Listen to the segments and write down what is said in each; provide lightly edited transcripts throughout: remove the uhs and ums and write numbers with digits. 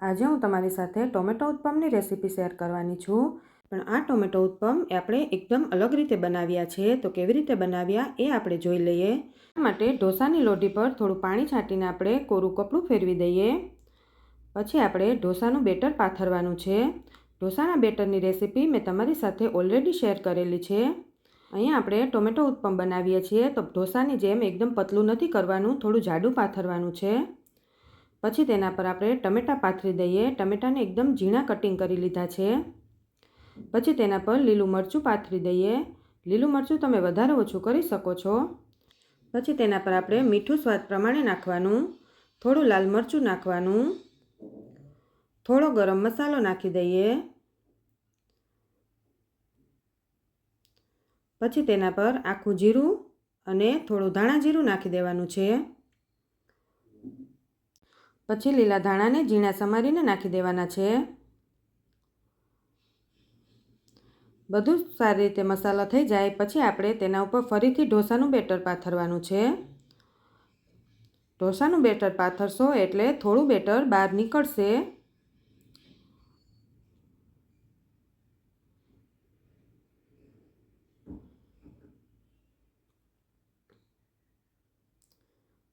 આજે હું તમારી સાથે ટોમેટો ઉત્પમની રેસીપી શેર કરવાની છું। પણ આ ટોમેટો ઉત્પમ આપણે એકદમ અલગ રીતે બનાવ્યા છે, તો કેવી રીતે બનાવ્યા એ આપણે જોઈ લઈએ। આ માટે ઢોસાની લોઢી પર થોડું પાણી છાંટીને આપણે કોરું કપડું ફેરવી દઈએ। પછી આપણે ઢોસાનું બેટર પાથરવાનું છે। ઢોસાના બેટરની રેસીપી મેં તમારી સાથે ઓલરેડી શેર કરેલી છે। અહીંયા આપણે ટોમેટો ઉત્પમ બનાવીએ છીએ, તો ઢોસાની જેમ એકદમ પતલું નથી કરવાનું, થોડું જાડું પાથરવાનું છે। પછી તેના પર આપણે ટમેટાં પાથરી દઈએ। ટમેટાને એકદમ ઝીણા કટિંગ કરી લીધા છે। પછી તેના પર લીલું મરચું પાથરી દઈએ। લીલું મરચું તમે વધારે ઓછું કરી શકો છો। પછી તેના પર આપણે મીઠું સ્વાદ પ્રમાણે નાખવાનું, થોડું લાલ મરચું નાખવાનું, થોડો ગરમ મસાલો નાખી દઈએ। પછી તેના પર આખું જીરું અને થોડું ધાણા જીરું નાખી દેવાનું છે। પછી લીલા ધાણાને ઝીણા સમારીને નાખી દેવાના છે। બધું સારી રીતે મસાલો થઈ જાય પછી આપણે તેના ઉપર ફરીથી ઢોસાનું બેટર પાથરવાનું છે। ઢોસાનું બેટર પાથરશો એટલે થોડું બેટર બહાર નીકળશે।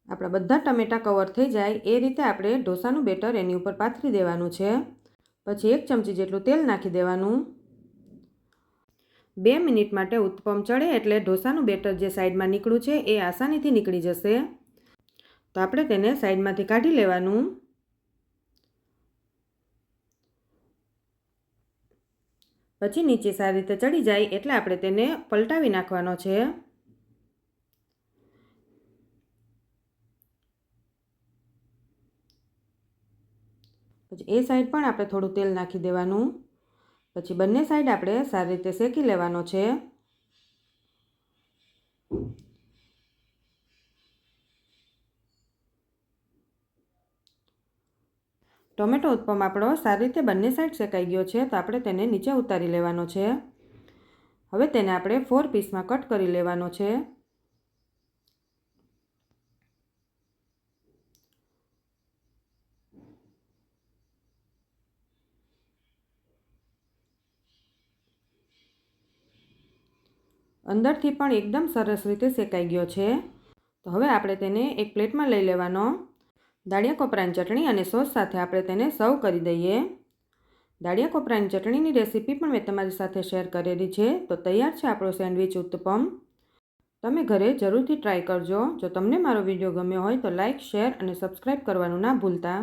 આપણા બધા ટમેટાં કવર થઈ જાય એ રીતે આપણે ઢોસાનું બેટર એની ઉપર પાથરી દેવાનું છે। પછી 1 ચમચી જેટલું તેલ નાખી દેવાનું। 2 મિનિટ માટે ઉત્પમ ચડે એટલે ઢોસાનું બેટર જે સાઈડમાં નીકળ્યું છે એ આસાનીથી નીકળી જશે। તો આપણે તેને સાઈડમાંથી કાઢી લેવાનું। પછી નીચે સારી રીતે ચડી જાય એટલે આપણે તેને પલટાવી નાખવાનો છે। પછી એ સાઈડ પણ આપણે થોડું તેલ નાખી દેવાનું। પછી બંને સાઈડ આપણે સારી રીતે શેકી લેવાનો છે। ટોમેટો ઉત્પમ આપણો સારી રીતે બંને સાઈડ શેકાઈ ગયો છે, તો આપણે તેને નીચે ઉતારી લેવાનો છે। હવે તેને આપણે 4 પીસમાં કટ કરી લેવાનો છે। અંદરથી પણ એકદમ સરસ રીતે શેકાઈ ગયો છે। તો હવે આપણે તેને એક પ્લેટમાં લઈ લેવાનો। દાળિયા કોપરાની ચટણી અને સોસ સાથે આપણે તેને સર્વ કરી દઈએ। દાળિયા કોપરાની ચટણીની રેસીપી પણ મેં તમારી સાથે શેર કરેલી છે। તો તૈયાર છે આપણો સેન્ડવિચ ઉત્તપમ। તમે ઘરે જરૂરથી ટ્રાય કરજો। જો તમને મારો વિડીયો ગમ્યો હોય તો લાઇક, શેર અને સબસ્ક્રાઈબ કરવાનું ના ભૂલતા।